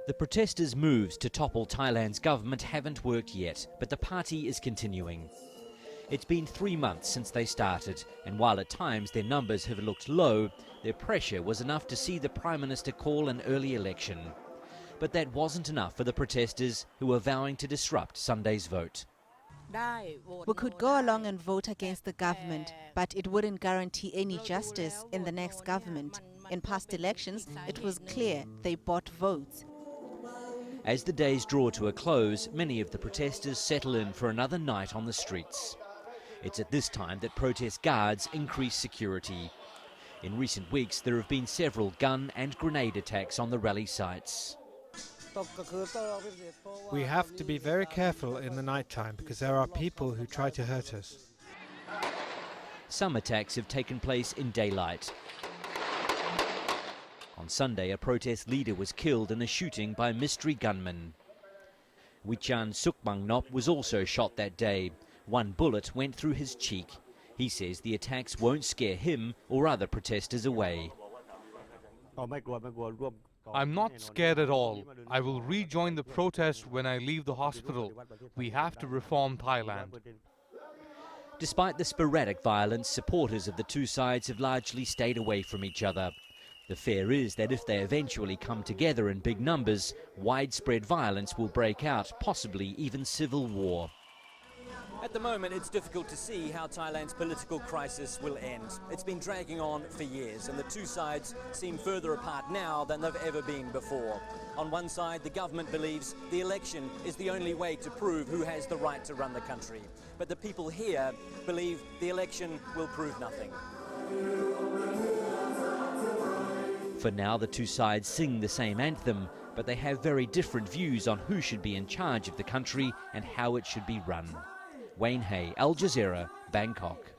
The protesters' moves to topple Thailand's government haven't worked yet, but the party is continuing. It's been 3 months since they started, and while at times their numbers have looked low, their pressure was enough to see the Prime Minister call an early election. But that wasn't enough for the protesters, who were vowing to disrupt Sunday's vote. We could go along and vote against the government, but it wouldn't guarantee any justice in the next government. In past elections, it was clear they bought votes. As the days draw to a close, many of the protesters settle in for another night on the streets. It's at this time that protest guards increase security. In recent weeks, there have been several gun and grenade attacks on the rally sites. We have to be very careful in the night time because there are people who try to hurt us. Some attacks have taken place in daylight. On Sunday, a protest leader was killed in a shooting by mystery gunmen. Wichan Sukmangnop was also shot that day. One bullet went through his cheek. He says the attacks won't scare him or other protesters away. I'm not scared at all. I will rejoin the protest when I leave the hospital. We have to reform Thailand. Despite the sporadic violence, supporters of the two sides have largely stayed away from each other. The fear is that if they eventually come together in big numbers, widespread violence will break out, possibly even civil war. At the moment, it's difficult to see how Thailand's political crisis will end. It's been dragging on for years, and the two sides seem further apart now than they've ever been before. On one side, the government believes the election is the only way to prove who has the right to run the country. But the people here believe the election will prove nothing. For now, the two sides sing the same anthem, but they have very different views on who should be in charge of the country and how it should be run. Wayne Hay, Al Jazeera, Bangkok.